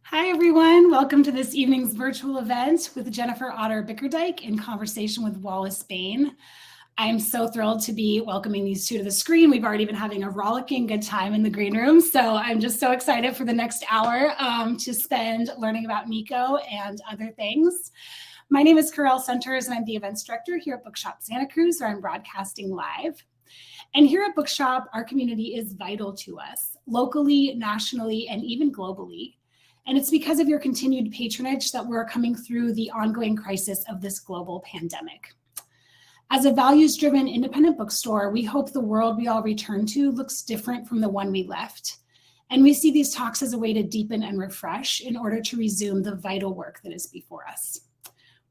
Hi, everyone. Welcome to this evening's virtual event with Jennifer Otter Bickerdike in conversation with Wallace Baine. I'm so thrilled to be welcoming these two to the screen. We've already been having a rollicking good time in the green room, so I'm just so excited for the next hour to spend learning about Nico and other things. My name is Carell Centers, and I'm the events director here at Bookshop Santa Cruz, where I'm broadcasting live. And here at Bookshop, our community is vital to us, locally, nationally, and even globally. And it's because of your continued patronage that we're coming through the ongoing crisis of this global pandemic. As a values-driven independent bookstore, we hope the world we all return to looks different from the one we left. And we see these talks as a way to deepen and refresh in order to resume the vital work that is before us.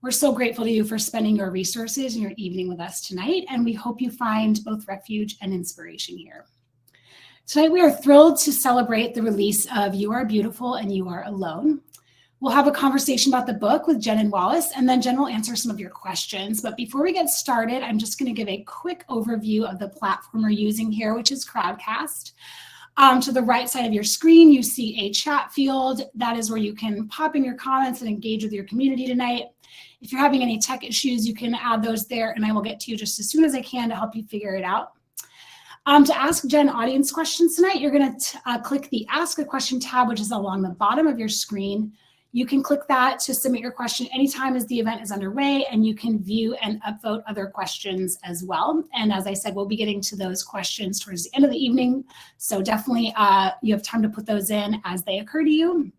We're so grateful to you for spending your resources and your evening with us tonight, and we hope you find both refuge and inspiration here. Tonight, we are thrilled to celebrate the release of You Are Beautiful and You Are Alone. We'll have a conversation about the book with Jen and Wallace, and then Jen will answer some of your questions. But before we get started, I'm just going to give a quick overview of the platform we're using here, which is Crowdcast. To the right side of your screen, you see a chat field. That is where you can pop in your comments and engage with your community tonight. If you're having any tech issues, you can add those there, and I will get to you just as soon as I can to help you figure it out. To ask Jen audience questions tonight, you're going to click the Ask a Question tab, which is along the bottom of your screen. You can click that to submit your question anytime as the event is underway, and you can view and upvote other questions as well. And as I said, we'll be getting to those questions towards the end of the evening, so definitely you have time to put those in as they occur to you.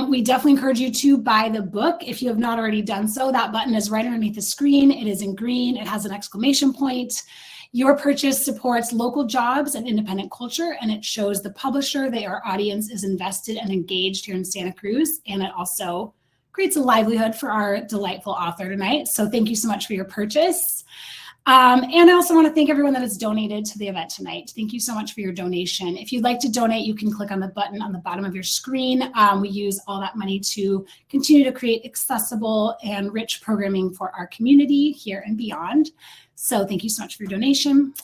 We definitely encourage you to buy the book. If you have not already done so, that button is right underneath the screen. It is in green. It has an exclamation point. Your purchase supports local jobs and independent culture, and it shows the publisher that our audience is invested and engaged here in Santa Cruz, and it also creates a livelihood for our delightful author tonight. So thank you so much for your purchase. And I also want to thank everyone that has donated to the event tonight. Thank you so much for your donation. If you'd like to donate, you can click on the button on the bottom of your screen. We use all that money to continue to create accessible and rich programming for our community here and beyond. So thank you so much for your donation.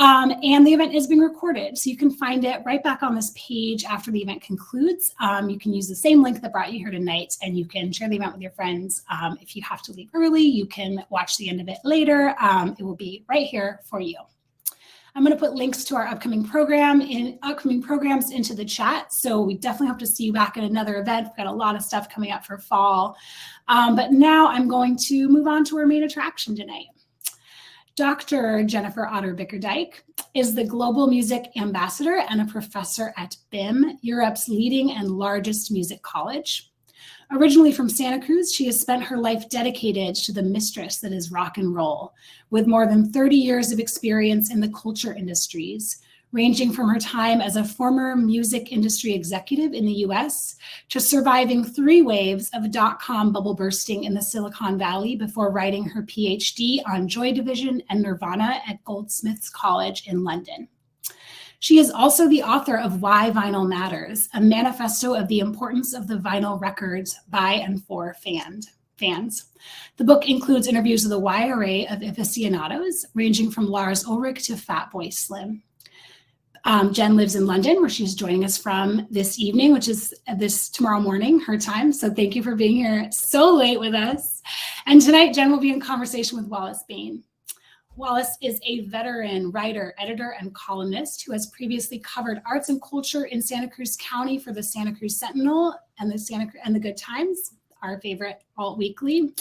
And the event is being recorded, so you can find it right back on this page after the event concludes. You can use the same link that brought you here tonight, and you can share the event with your friends. If you have to leave early, you can watch the end of it later. It will be right here for you. I'm going to put links to our upcoming programs into the chat, so we definitely hope to see you back at another event. We've got a lot of stuff coming up for fall. But now I'm going to move on to our main attraction tonight. Dr. Jennifer Otter Bickerdike is the Global Music Ambassador and a professor at BIM, Europe's leading and largest music college. Originally from Santa Cruz, she has spent her life dedicated to the mistress that is rock and roll, with more than 30 years of experience in the culture industries, ranging from her time as a former music industry executive in the US to surviving 3 waves of dot-com bubble bursting in the Silicon Valley before writing her PhD on Joy Division and Nirvana at Goldsmiths College in London. She is also the author of Why Vinyl Matters, a manifesto of the importance of the vinyl records by and for fans. The book includes interviews with a wide array of aficionados, ranging from Lars Ulrich to Fatboy Slim. Jen lives in London, where she's joining us from this evening, which is this tomorrow morning, her time. So thank you for being here so late with us. And tonight, Jen will be in conversation with Wallace Baine. Wallace is a veteran writer, editor, and columnist who has previously covered arts and culture in Santa Cruz County for the Santa Cruz Sentinel and the Good Times, our favorite alt weekly.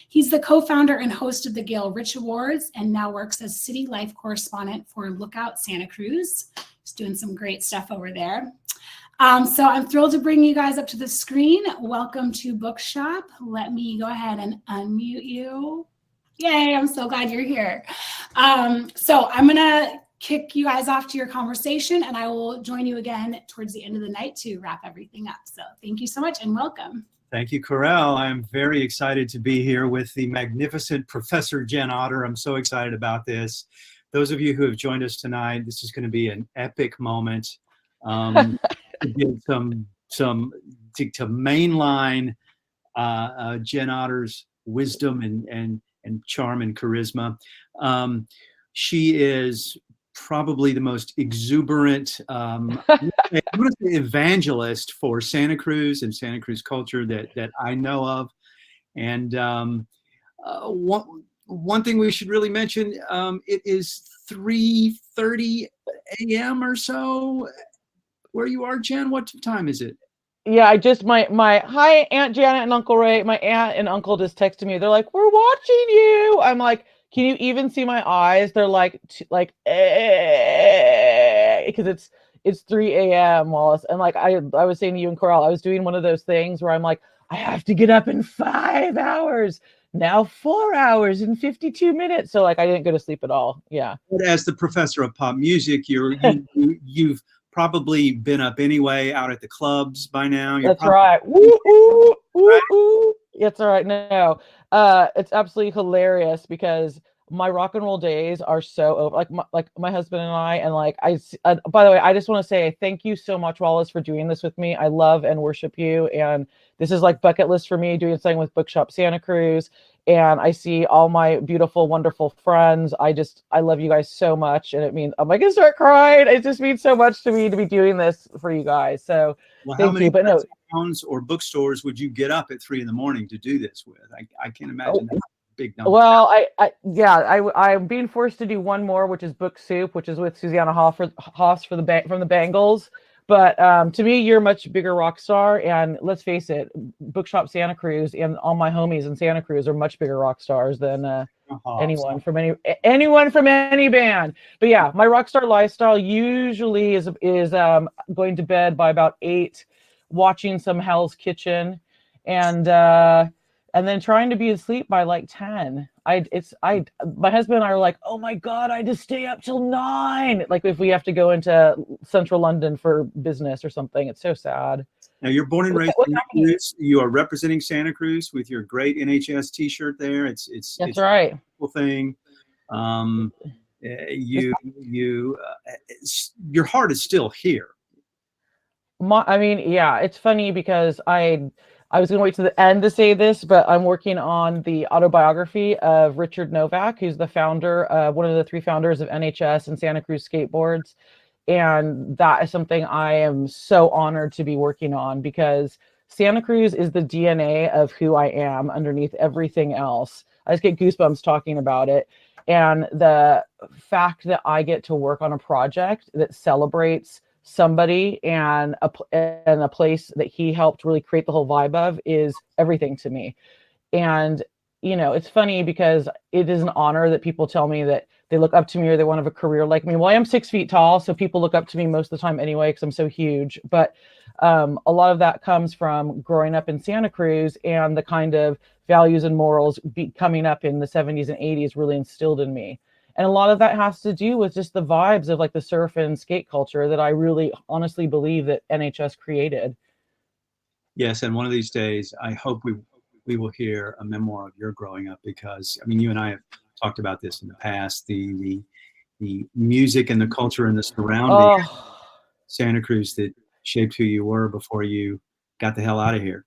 He's the co-founder and host of the Gail Rich Awards and now works as city life correspondent for Lookout Santa Cruz. He's doing some great stuff over there. So I'm thrilled to bring you guys up to the screen. Welcome to Bookshop. Let me go ahead and unmute you. Yay, I'm so glad you're here. So I'm gonna kick you guys off to your conversation, and I will join you again towards the end of the night to wrap everything up. So thank you so much and welcome. Thank you, Carell. I'm very excited to be here with the magnificent Professor Jen Otter. I'm so excited about this. Those of you who have joined us tonight, this is going to be an epic moment. To give to mainline Jen Otter's wisdom and charm and charisma. She is probably the most exuberant I want to say evangelist for Santa Cruz and Santa Cruz culture that I know of. And one thing we should really mention, it is 3:30 a.m. or so where you are, Jen. What time is it? Yeah, I just my hi Aunt Janet and Uncle Ray. My aunt and uncle just texted me. They're like, "We're watching you." I'm like, "Can you even see my eyes?" They're like because it's 3 a.m. Wallace, and like I was saying to you and Coral, I was doing one of those things where I'm like, I have to get up in 5 hours. Now 4 hours and 52 minutes. So like I didn't go to sleep at all. Yeah. But as the professor of pop music, you've probably been up anyway, out at the clubs by now. That's right. Woo, woo, woo, woo. It's all right. No, it's absolutely hilarious because my rock and roll days are so over. Like my husband and I, and like by the way, I just want to say thank you so much, Wallace, for doing this with me. I love and worship you, and this is like bucket list for me, doing something with Bookshop Santa Cruz. And I see all my beautiful, wonderful friends. I love you guys so much. And it means, I'm like, gonna start crying. It just means so much to me to be doing this for you guys. So well, thank you. But no, towns or bookstores would you get up at 3 a.m. to do this with? I can't imagine that big number. Well, I'm being forced to do one more, which is Book Soup, which is with Susanna Hoff from the Bangles. But to me, you're a much bigger rock star. And let's face it, Bookshop Santa Cruz and all my homies in Santa Cruz are much bigger rock stars than anyone from any band. But yeah, my rock star lifestyle usually is going to bed by about 8, watching some Hell's Kitchen, and then trying to be asleep by like 10. My husband and I are like, oh my God, I just stay up till 9. Like if we have to go into central London for business or something, it's so sad. Now you're born and raised in Santa Cruz. You are representing Santa Cruz with your great NHS T-shirt there. It's right. A cool thing. Your heart is still here. It's funny because I was going to wait to the end to say this, but I'm working on the autobiography of Richard Novak, who's the founder, one of the 3 founders of NHS and Santa Cruz Skateboards. And that is something I am so honored to be working on because Santa Cruz is the DNA of who I am underneath everything else. I just get goosebumps talking about it. And the fact that I get to work on a project that celebrates somebody and a place that he helped really create the whole vibe of is everything to me. And it's funny because it is an honor that people tell me that they look up to me or they want to have a career like me. Well, I am 6 feet tall, so people look up to me most of the time anyway because I'm so huge. But a lot of that comes from growing up in Santa Cruz and the kind of values and morals coming up in the 70s and 80s really instilled in me. And a lot of that has to do with just the vibes of like the surf and skate culture that I really honestly believe that NHS created. Yes, and one of these days, I hope we will hear a memoir of your growing up because, I mean, you and I have talked about this in the past, the music and the culture and the surrounding Santa Cruz that shaped who you were before you got the hell out of here.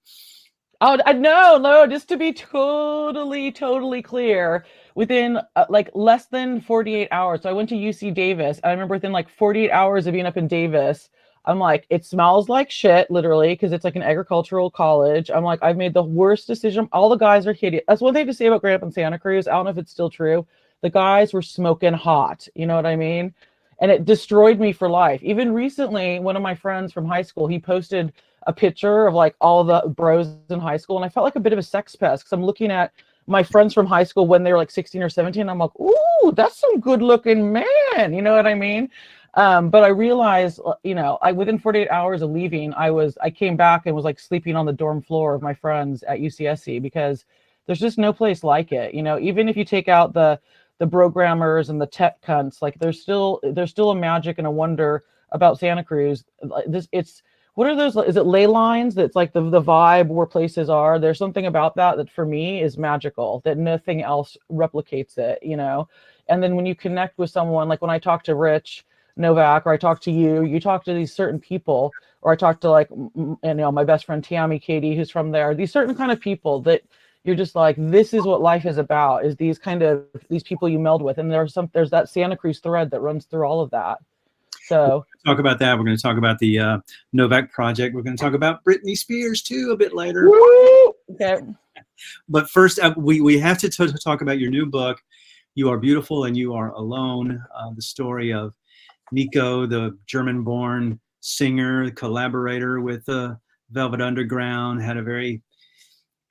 Oh, no, just to be totally clear, within like less than 48 hours. So I went to UC Davis. And I remember within like 48 hours of being up in Davis, I'm like, it smells like shit, literally, because it's like an agricultural college. I'm like, I've made the worst decision. All the guys are hideous. That's one thing to say about growing up in Santa Cruz. I don't know if it's still true. The guys were smoking hot. You know what I mean? And it destroyed me for life. Even recently, one of my friends from high school, he posted a picture of like all the bros in high school. And I felt like a bit of a sex pest because I'm looking at my friends from high school when they were like 16 or 17. I'm like, ooh, that's some good looking man. You know what I mean? But I realized, within 48 hours of leaving, I came back and was like sleeping on the dorm floor of my friends at UCSC because there's just no place like it. Even if you take out the programmers and the tech cunts, like there's still a magic and a wonder about Santa Cruz. What are those? Is it ley lines? That's like the vibe where places are. There's something about that for me is magical, that nothing else replicates it, And then when you connect with someone, like when I talk to Rich Novak, or I talk to you talk to these certain people, or I talk to like, my best friend Tammy Katie, who's from there, these certain kind of people that you're just like, this is what life is about, is these people you meld with. And there's that Santa Cruz thread that runs through all of that. So talk about that. We're going to talk about the Novak project. We're going to talk about Britney Spears too a bit later. Woo! Okay. But first, we have to talk about your new book, You Are Beautiful and You Are Alone, the story of Nico, the German-born singer, collaborator with the Velvet Underground, had a very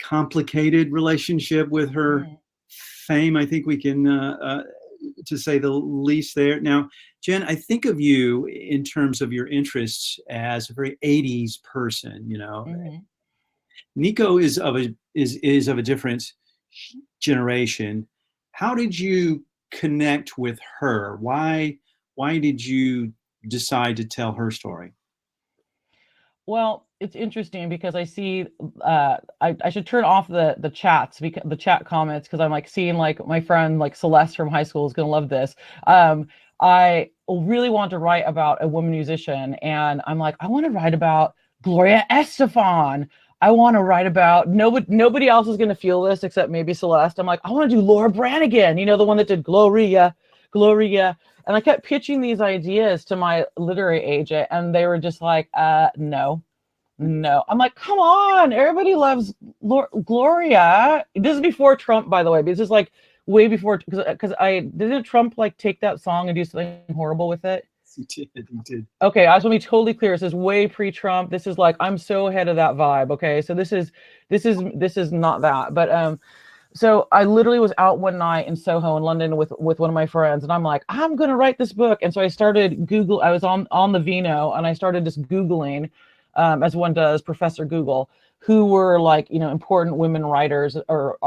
complicated relationship with her fame. I think we can, to say the least there. Now, Jen, I think of you in terms of your interests as a very 80s person, you know. Nico is of a different generation. How did you connect with her? Why did you decide to tell her story? Well, it's interesting because I see I should turn off the chats, because the chat comments, because I'm like seeing like my friend like Celeste from high school is gonna love this. I really want to write about a woman musician, and I'm like, I want to write about Gloria Estefan. I want to write about nobody else is gonna feel this except maybe Celeste. I'm like, I want to do Laura Branigan, you know, the one that did Gloria. And I kept pitching these ideas to my literary agent, and they were just like, no. I'm like, come on, everybody loves Gloria. This is before Trump, by the way. This is like way before, because didn't Trump like take that song and do something horrible with it? He did. Okay, I just want to be totally clear. This is way pre-Trump. This is like, I'm so ahead of that vibe. Okay, so this is not that, but so I literally was out one night in Soho in London with one of my friends, and I'm like, I'm gonna write this book. And so I started Google. I was on the Vino, and I started just Googling, as one does, Professor Google, who were like, you know, important women writers or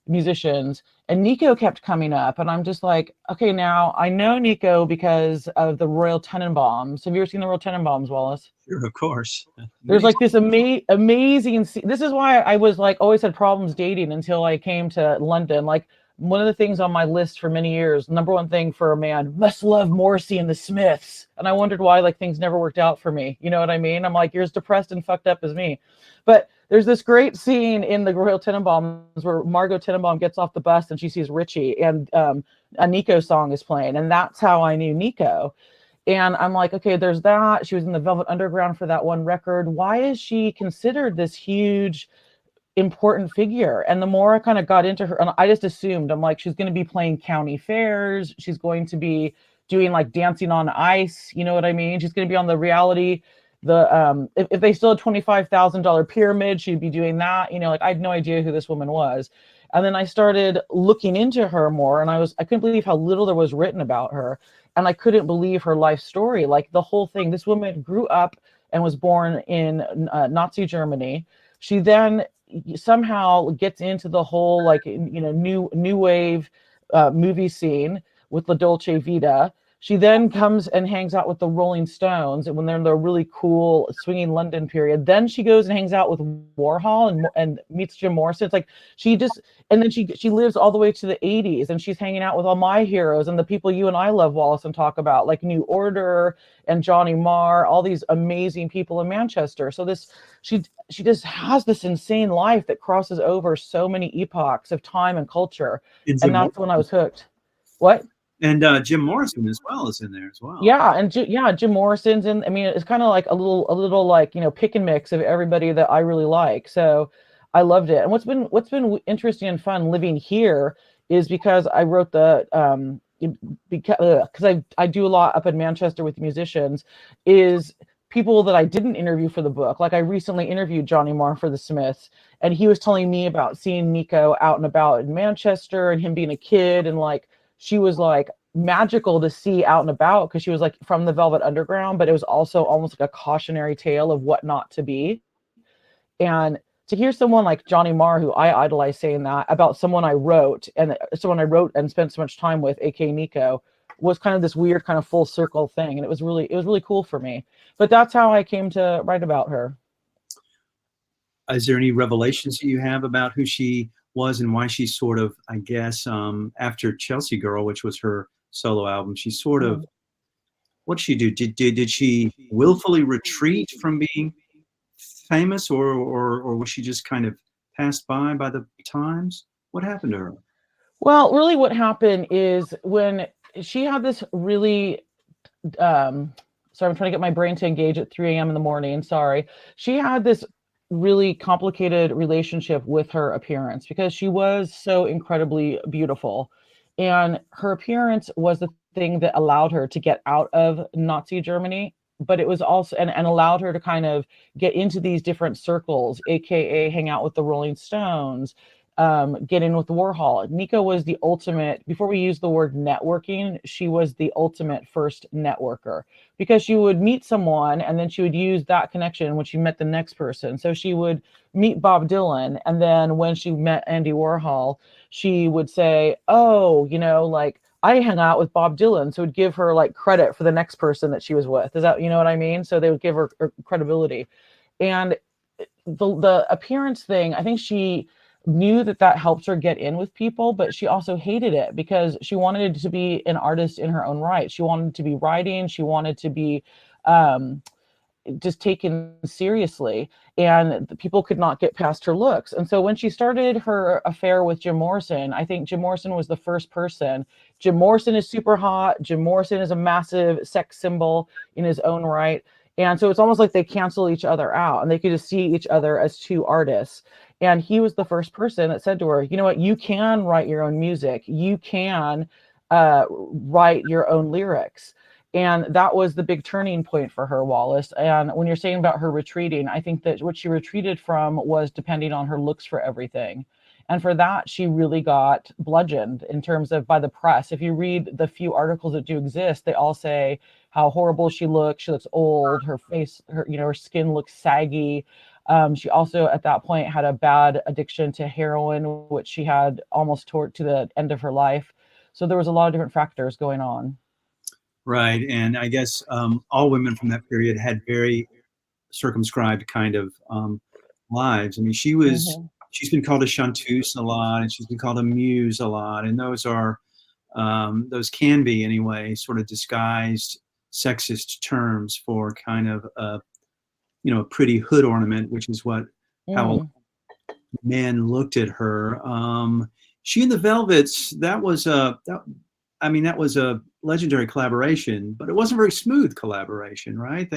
musicians. And Nico kept coming up, and I'm just like, okay, now I know Nico because of the Royal Tenenbaums. Have you ever seen the Royal Tenenbaums, Wallace? Sure, of course. There's like this amazing. This is why I was like always had problems dating until I came to London. Like one of the things on my list for many years, number one thing for a man, must love Morrissey and the Smiths. And I wondered why like things never worked out for me. You know what I mean? I'm like, you're as depressed and fucked up as me. But there's this great scene in the Royal Tenenbaums where Margot Tenenbaum gets off the bus and she sees Richie, and a Nico song is playing, and that's how I knew Nico. And I'm like, okay, there's that. She was in the Velvet Underground for that one record. Why is she considered this huge, important figure? And the more I kind of got into her, and I just assumed, I'm like, she's going to be playing county fairs. She's going to be doing like Dancing on Ice. You know what I mean? She's going to be on the reality. If they still had $25,000 pyramid, she'd be doing that. You know, like I had no idea who this woman was. And then I started looking into her more, and I couldn't believe how little there was written about her. And I couldn't believe her life story. Like the whole thing, this woman grew up and was born in Nazi Germany. She then somehow gets into the whole like, you know, new wave movie scene with La Dolce Vita. She then comes and hangs out with the Rolling Stones, and when they're in the really cool swinging London period. Then she goes and hangs out with Warhol and meets Jim Morrison. It's like and then she lives all the way to the 80s, and she's hanging out with all my heroes and the people you and I love, Wallace, and talk about, like New Order and Johnny Marr, all these amazing people in Manchester. So she just has this insane life that crosses over so many epochs of time and culture, and that's when I was hooked. What? And Jim Morrison as well is in there as well. Yeah, and Jim Morrison's in. I mean, it's kind of like a little like, you know, pick and mix of everybody that I really like. So I loved it. And what's been interesting and fun living here is because I wrote because I do a lot up in Manchester with musicians, is people that I didn't interview for the book. Like I recently interviewed Johnny Marr for the Smiths, and he was telling me about seeing Nico out and about in Manchester and him being a kid, and like she was like magical to see out and about because she was like from the Velvet Underground, but it was also almost like a cautionary tale of what not to be. And to hear someone like Johnny Marr, who I idolize, saying that about someone I wrote and spent so much time with, aka Nico, was kind of this weird kind of full circle thing. And it was really cool for me. But that's how I came to write about her. Is there any revelations that you have about who she was and why she sort of, I guess, after Chelsea Girl, which was her solo album, she sort of, what did she do? Did she willfully retreat from being famous, or was she just kind of passed by the times? What happened to her? Well, really what happened is when she had this really, sorry, I'm trying to get my brain to engage at 3 a.m. in the morning. Sorry. She had this really complicated relationship with her appearance because she was so incredibly beautiful. And her appearance was the thing that allowed her to get out of Nazi Germany, but it was also, and allowed her to kind of get into these different circles, AKA hang out with the Rolling Stones, get in with Warhol. Nico was the ultimate, before we use the word networking, she was the ultimate first networker because she would meet someone and then she would use that connection when she met the next person. So she would meet Bob Dylan. And then when she met Andy Warhol, she would say, oh, like I hung out with Bob Dylan. So it would give her like credit for the next person that she was with. Is that, you know what I mean? So they would give her credibility. And the appearance thing, I think she knew that helped her get in with people, but she also hated it because she wanted to be an artist in her own right. She wanted to be writing. She wanted to be just taken seriously, and the people could not get past her looks. And so when she started her affair with Jim Morrison, I think Jim Morrison was the first person. Jim Morrison is super hot. Jim Morrison is a massive sex symbol in his own right. And so it's almost like they cancel each other out and they could just see each other as two artists. And he was the first person that said to her, you know what, you can write your own music. You can write your own lyrics. And that was the big turning point for her, Wallace. And when you're saying about her retreating, I think that what she retreated from was depending on her looks for everything. And for that, she really got bludgeoned in terms of by the press. If you read the few articles that do exist, they all say how horrible she looks. She looks old. Her face, her skin looks saggy. She also at that point had a bad addiction to heroin, which she had almost toward to the end of her life. So there was a lot of different factors going on. Right. And I guess all women from that period had very circumscribed kind of lives. I mean, she's been called a chanteuse a lot, and she's been called a muse a lot. And those those can be anyway, sort of disguised sexist terms for kind of a pretty hood ornament, which is how men looked at her. She and the Velvets, that was a legendary collaboration, but it wasn't a very smooth collaboration, right?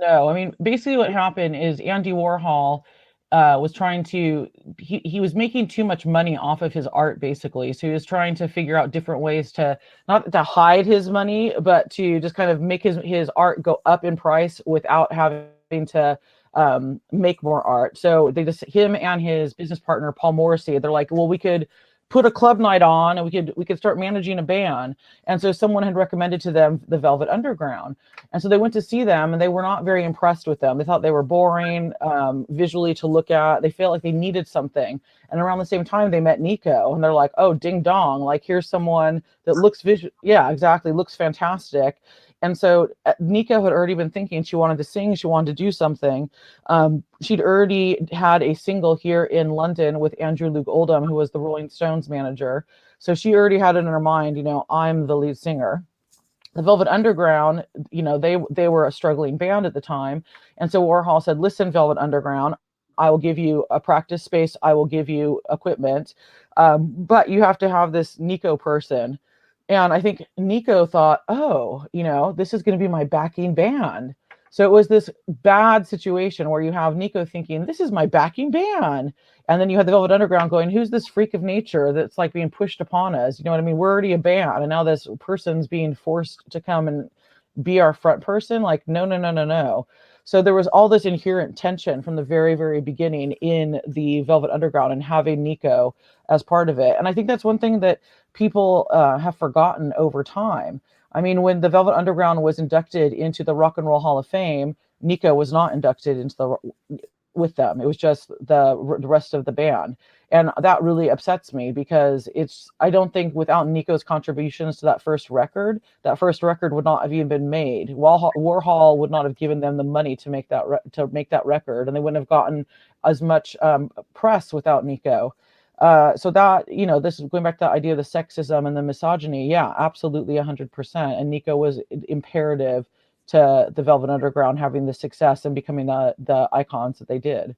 No, I mean, basically what happened is Andy Warhol was trying to, he was making too much money off of his art, basically. So he was trying to figure out different ways to, not to hide his money, but to just kind of make his art go up in price without having to make more art. So him and his business partner, Paul Morrissey, they're like, well, we could put a club night on and we could start managing a band. And so someone had recommended to them the Velvet Underground. And so they went to see them and they were not very impressed with them. They thought they were boring visually to look at. They felt like they needed something. And around the same time they met Nico and they're like, oh, ding dong, like here's someone that looks looks fantastic. And so Nico had already been thinking she wanted to sing, she wanted to do something. She'd already had a single here in London with Andrew Luke Oldham, who was the Rolling Stones manager. So she already had it in her mind, I'm the lead singer. The Velvet Underground, they were a struggling band at the time. And so Warhol said, listen, Velvet Underground, I will give you a practice space. I will give you equipment. But you have to have this Nico person. And I think Nico thought, oh, this is going to be my backing band. So it was this bad situation where you have Nico thinking, this is my backing band. And then you had the Velvet Underground going, who's this freak of nature that's like being pushed upon us? You know what I mean? We're already a band. And now this person's being forced to come and be our front person. Like, no. So there was all this inherent tension from the very, very beginning in the Velvet Underground and having Nico as part of it. And I think that's one thing that people have forgotten over time. I mean, when the Velvet Underground was inducted into the Rock and Roll Hall of Fame, Nico was not inducted into with them. It was just the rest of the band. And that really upsets me because I don't think without Nico's contributions to that first record would not have even been made. Warhol would not have given them the money to make that record, and they wouldn't have gotten as much press without Nico. So that, this is going back to the idea of the sexism and the misogyny. Yeah, absolutely 100%. And Nico was imperative to the Velvet Underground having the success and becoming the icons that they did.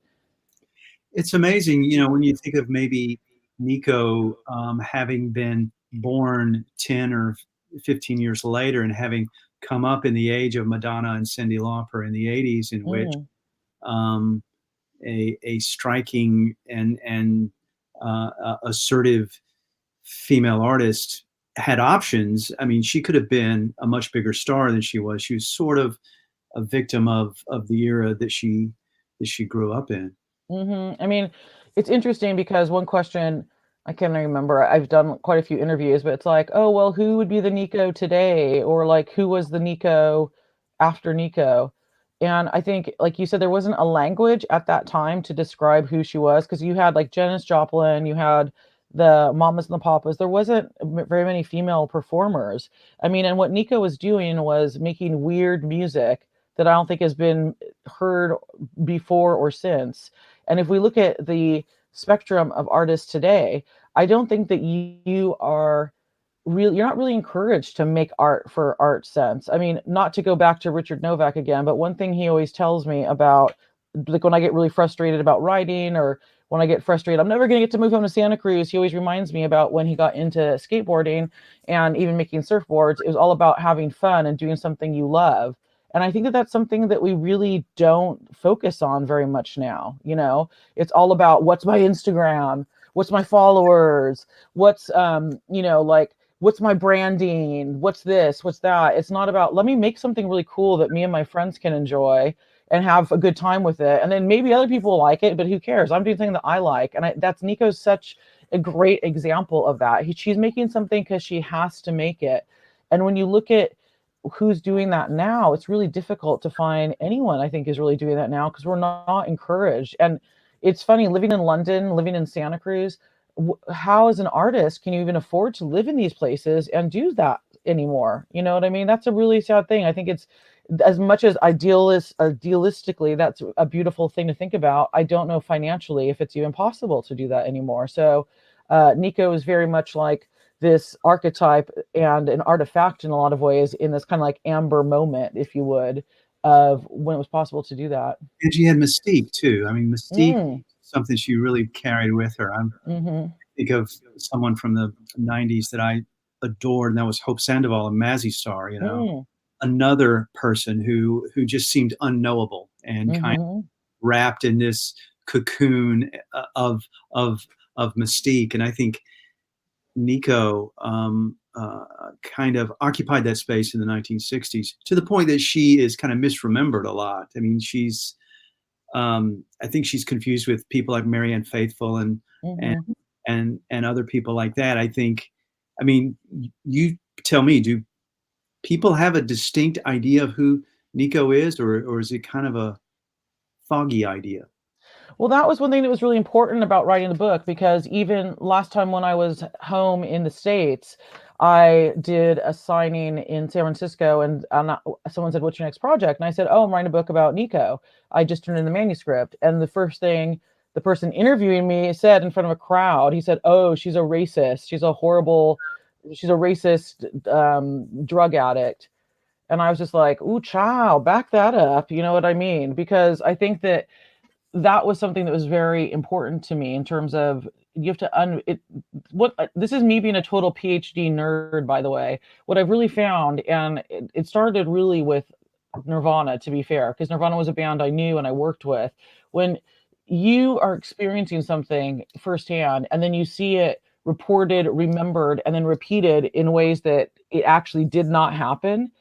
It's amazing, when you think of maybe Nico having been born 10 or 15 years later and having come up in the age of Madonna and Cyndi Lauper in the 80s, in which Mm. um, a striking and assertive female artist had options. I mean, she could have been a much bigger star than she was. She was sort of a victim of the era that she grew up in. I mean, it's interesting because one question I can't remember. I've done quite a few interviews, but it's like, oh, well, who would be the Nico today? Or like, who was the Nico after Nico? And I think, like you said, there wasn't a language at that time to describe who she was because you had like Janis Joplin, you had the Mamas and the Papas. There wasn't very many female performers. I mean, and what Nico was doing was making weird music that I don't think has been heard before or since. And if we look at the spectrum of artists today, I don't think that you are really, you're not really encouraged to make art for art's sense. I mean, not to go back to Richard Novak again, but one thing he always tells me about, like when I get really frustrated about writing or when I get frustrated, I'm never going to get to move home to Santa Cruz. He always reminds me about when he got into skateboarding and even making surfboards. It was all about having fun and doing something you love. And I think that that's something that we really don't focus on very much now. It's all about what's my Instagram, what's my followers, what's, like, what's my branding, what's this, what's that. It's not about, let me make something really cool that me and my friends can enjoy and have a good time with it. And then maybe other people like it, but who cares? I'm doing something that I like. And that's Nico's such a great example of that. She's making something because she has to make it. And when you look at who's doing that now, it's really difficult to find anyone I think is really doing that now because we're not encouraged. And it's funny, living in London, living in Santa Cruz, how as an artist can you even afford to live in these places and do that anymore? You know what I mean? That's a really sad thing. I think it's, as much as idealistically that's a beautiful thing to think about, I don't know financially if it's even possible to do that anymore. So Nico is very much like this archetype and an artifact in a lot of ways, in this kind of like amber moment, if you would, of when it was possible to do that. And she had mystique too. I mean, mystique, Mm. something she really carried with her. Mm-hmm. Think of someone from the 90s that I adored, and that was Hope Sandoval and Mazzy Star, Mm. another person who just seemed unknowable and kind of Mm-hmm. wrapped in this cocoon of mystique. And I think Nico kind of occupied that space in the 1960s to the point that she is kind of misremembered a lot. I mean, I think she's confused with people like Marianne Faithfull and Mm-hmm. and other people like that. I mean, you tell me, do people have a distinct idea of who Nico is, or is it kind of a foggy idea? Well, that was one thing that was really important about writing the book, because even last time when I was home in the States, I did a signing in San Francisco, and someone said, "What's your next project?" And I said, "Oh, I'm writing a book about Nico. I just turned in the manuscript." And the first thing the person interviewing me said in front of a crowd, he said, "Oh, she's a racist. She's a racist drug addict." And I was just like, "Ooh, child, back that up." You know what I mean? Because I think that was something that was very important to me in terms of, you have to this is me being a total PhD nerd, by the way. What I've really found, and it started really with Nirvana, to be fair, because Nirvana was a band I knew and I worked with. When you are experiencing something firsthand and then you see it reported, remembered, and then repeated in ways that it actually did not happen,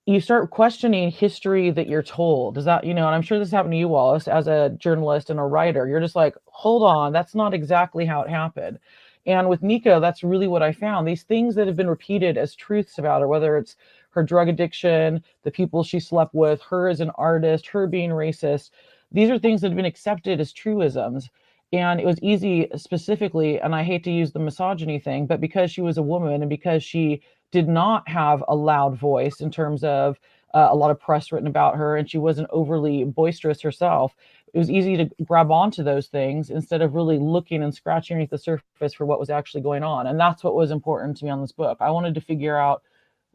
you start questioning history that you're told. Does that, and I'm sure this happened to you, Wallace, as a journalist and a writer. You're just like, hold on, that's not exactly how it happened. And with Nico, that's really what I found. These things that have been repeated as truths about her, whether it's her drug addiction, the people she slept with, her as an artist, her being racist, these are things that have been accepted as truisms. And it was easy, specifically, and I hate to use the misogyny thing, but because she was a woman and because she did not have a loud voice in terms of a lot of press written about her, and she wasn't overly boisterous herself, it was easy to grab onto those things instead of really looking and scratching underneath the surface for what was actually going on. And that's what was important to me on this book. I wanted to figure out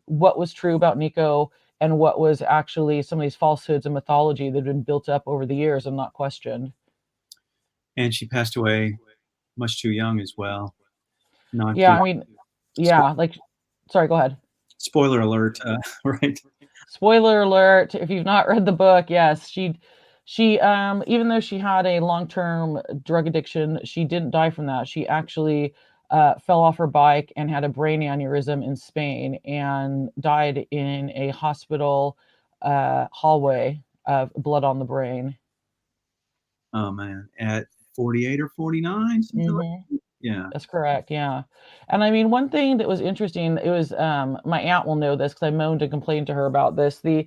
what was true about Nico and what was actually some of these falsehoods and mythology that had been built up over the years and not questioned. and she passed away much too young as well. Not Yeah, to I mean, yeah, like, sorry, go ahead. spoiler alert, right? Spoiler alert, if you've not read the book, yes, she even though she had a long-term drug addiction, she didn't die from that. She actually fell off her bike and had a brain aneurysm in Spain and died in a hospital hallway of blood on the brain. Oh man, at 48 or 49, something like Mhm. that. Yeah. That's correct. Yeah. And I mean, one thing that was interesting, it was my aunt will know this because I moaned and complained to her about this. The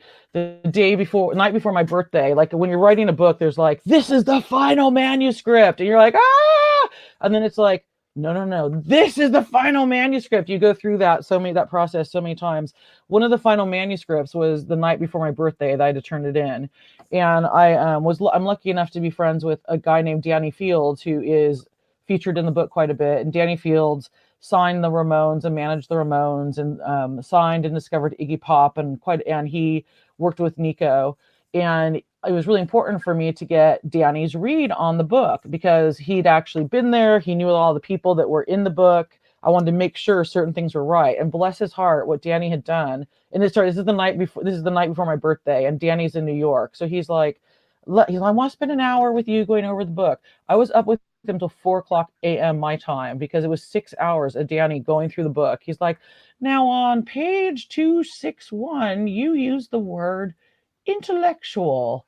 day before, night before my birthday, like when you're writing a book, there's like, this is the final manuscript. And you're like, ah, and then it's like, no, this is the final manuscript. You go through that process so many times. One of the final manuscripts was the night before my birthday that I had to turn it in. And I'm lucky enough to be friends with a guy named Danny Fields, who is featured in the book quite a bit. And Danny Fields signed the Ramones and managed the Ramones, and signed and discovered Iggy Pop, and he worked with Nico. And it was really important for me to get Danny's read on the book because he'd actually been there. He knew all the people that were in the book. I wanted to make sure certain things were right. And bless his heart, what Danny had done. And this is the night before. This is the night before my birthday, and Danny's in New York, so he's like, I want to spend an hour with you going over the book. I was up with him till 4:00 a.m. my time because it was 6 hours of Danny going through the book. He's like, now on page 261, you use the word intellectual.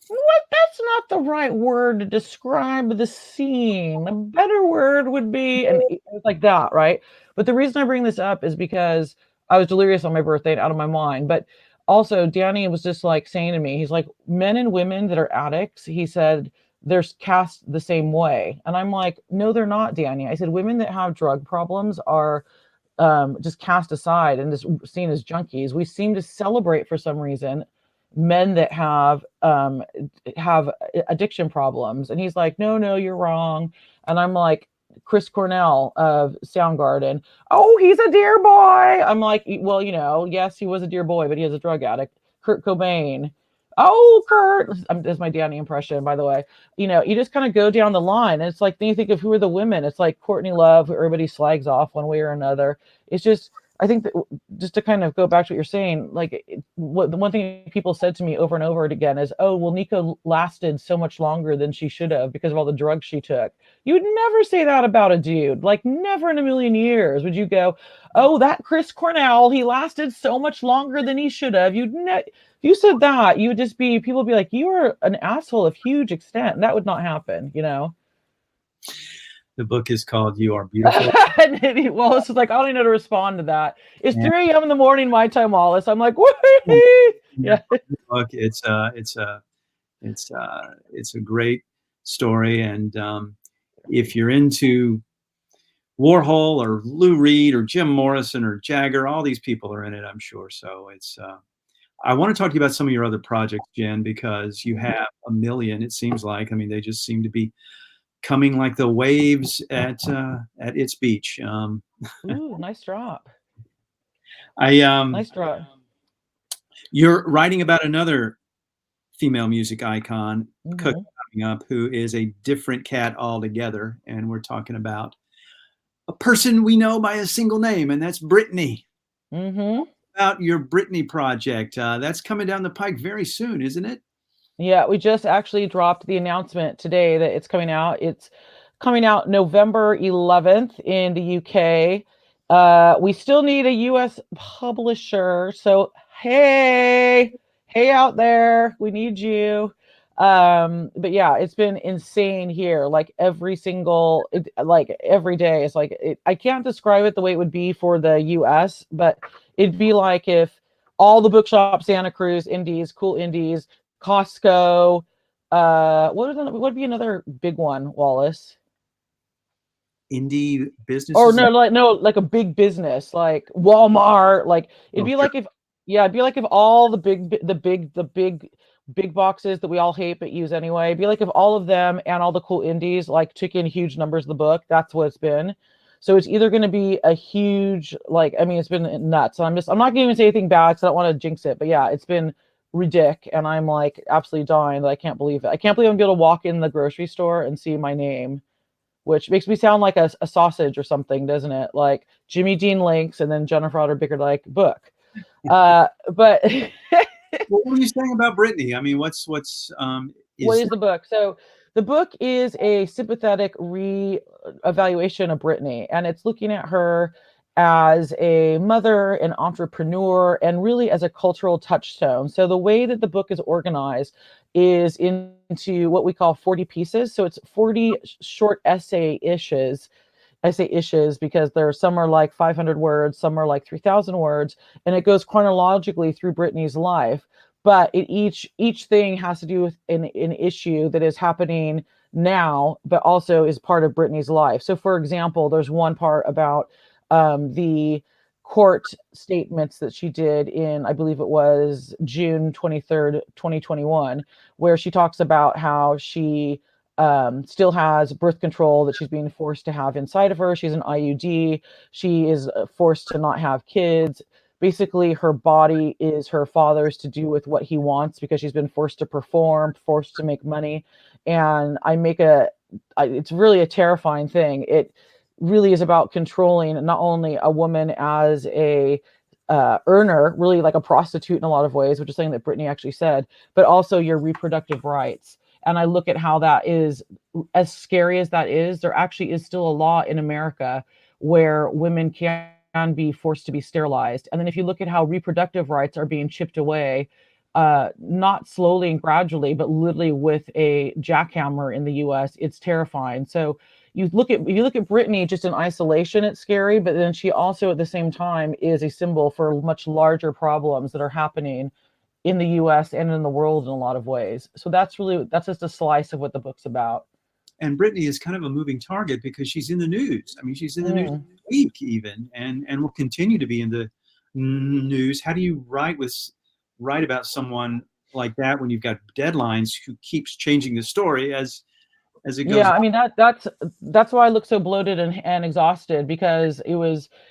What? That's not the right word to describe the scene. A better word would be, and it was like that, right? But the reason I bring this up is because I was delirious on my birthday and out of my mind. But also, Danny was just like saying to me, he's like, men and women that are addicts, he said, they're cast the same way. And I'm like, no, they're not, Danny. I said, women that have drug problems are just cast aside and just seen as junkies. We seem to celebrate for some reason men that have addiction problems. And he's like, no, you're wrong. And I'm like, Chris Cornell of Soundgarden, oh, he's a dear boy. I'm like, well, yes, he was a dear boy, but he is a drug addict. Kurt Cobain, oh, Kurt, that's my Danny impression, by the way. You just kind of go down the line, and it's like, then you think of who are the women. It's like Courtney Love, who everybody slags off one way or another. It's just, I think that, just to kind of go back to what you're saying, like the one thing people said to me over and over again is, oh, well, Nico lasted so much longer than she should have because of all the drugs she took. You would never say that about a dude. Like, never in a million years would you go, oh, that Chris Cornell, he lasted so much longer than he should have. If you said that, you would just be, people would be like, you are an asshole of huge extent. That would not happen, The book is called You Are Beautiful. Wallace is like, I don't even know how to respond to that. It's Yeah. 3 a.m. in the morning my time, Wallace. I'm like, yeah. Look, it's a great story, and if you're into Warhol or Lou Reed or Jim Morrison or Jagger, all these people are in it, I'm sure. So it's. I want to talk to you about some of your other projects, Jen, because you have a million. It seems like. I mean, they just seem to be coming like the waves at its beach. Ooh, nice drop. Nice drop. You're writing about another female music icon Mm-hmm. coming up, who is a different cat altogether, and we're talking about a person we know by a single name, and that's Brittany. Mm-hmm. About your Brittany project, that's coming down the pike very soon, isn't it? Yeah, we just actually dropped the announcement today that it's coming out. It's coming out November 11th in the UK. We still need a US publisher. So, hey out there, we need you. But yeah, it's been insane here. Like every day, it's like, I can't describe it the way it would be for the US, but it'd be like if all the Bookshop, Santa Cruz, indies, cool indies, Costco. What would be another big one, Wallace? Indie businesses? Or like a big business, like Walmart. Like it'd be like if all the big boxes that we all hate but use anyway. It'd be like if all of them and all the cool indies like took in huge numbers of the book. That's what it's been. So it's either going to be a huge, it's been nuts. So I'm not going to even say anything bad because I don't want to jinx it. But yeah, it's been ridiculous, and I'm like absolutely dying that I can't believe it. I can't believe I'm able to walk in the grocery store and see my name, which makes me sound like a sausage or something, doesn't it? Like Jimmy Dean Links and then Jennifer Otter Bickerdike book. But What were you saying about Brittany? I mean, what is the book? So the book is a sympathetic re-evaluation of Brittany, and it's looking at her as a mother, an entrepreneur, and really as a cultural touchstone. So the way that the book is organized is into what we call 40 pieces. So it's 40 short essay-ishes. I say ishes because some are like 500 words, some are like 3,000 words, and it goes chronologically through Brittany's life. But each thing has to do with an issue that is happening now, but also is part of Brittany's life. So, for example, there's one part about the court statements that she did in, I believe it was June 23rd, 2021, where she talks about how she still has birth control that she's being forced to have inside of her. She's an IUD. She is forced to not have kids. Basically, her body is her father's to do with what he wants because she's been forced to perform, forced to make money. And it's really a terrifying thing. It really is about controlling not only a woman as a earner, really like a prostitute in a lot of ways, which is something that Brittany actually said, but also your reproductive rights. And I look at how that is, as scary as that is, there actually is still a law in America where women can be forced to be sterilized. And then if you look at how reproductive rights are being chipped away, not slowly and gradually, but literally with a jackhammer in the US, it's terrifying. So if you look at Brittany just in isolation, it's scary, but then she also at the same time is a symbol for much larger problems that are happening in the US and in the world in a lot of ways. So that's just a slice of what the book's about. And Brittany is kind of a moving target because she's in the news. I mean, she's in the news this week even, and will continue to be in the news. How do you write about someone like that when you've got deadlines who keeps changing the story as it goes? Yeah, I mean that's why I look so bloated and exhausted, because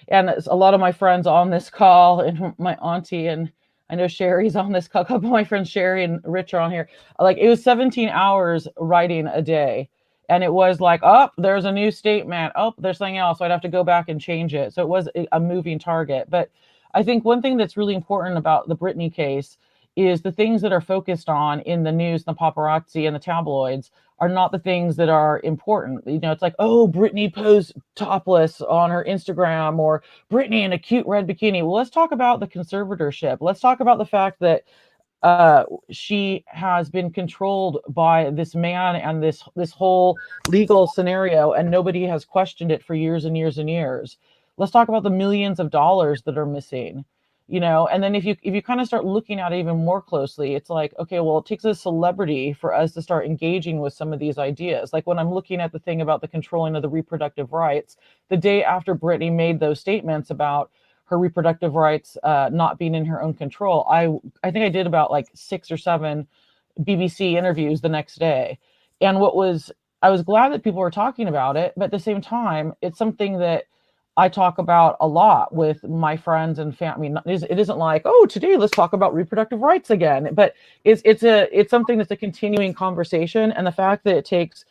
and a lot of my friends on this call, and my auntie, and I know Sherry's on this call. A couple of my friends, Sherry and Rich, are on here. Like, it was 17 hours writing a day. And it was like, oh, there's a new statement. Oh, there's something else. So I'd have to go back and change it. So it was a moving target. But I think one thing that's really important about the Brittany case is the things that are focused on in the news, the paparazzi and the tabloids are not the things that are important. You know, it's like, oh, Brittany posed topless on her Instagram, or Brittany in a cute red bikini. Well, let's talk about the conservatorship. Let's talk about the fact that she has been controlled by this man and this whole legal scenario, and nobody has questioned it for years and years and years. Let's talk about the millions of dollars that are missing, you know. And then if you kind of start looking at it even more closely, it's like, okay, well, it takes a celebrity for us to start engaging with some of these ideas. Like when I'm looking at the thing about the controlling of the reproductive rights, the day after Brittany made those statements about her reproductive rights not being in her own control, I think I did about like 6 or 7 BBC interviews the next day. And I was glad that people were talking about it, but at the same time, it's something that I talk about a lot with my friends and family. It isn't like, oh, today let's talk about reproductive rights again, but it's something that's a continuing conversation. And the fact that it takes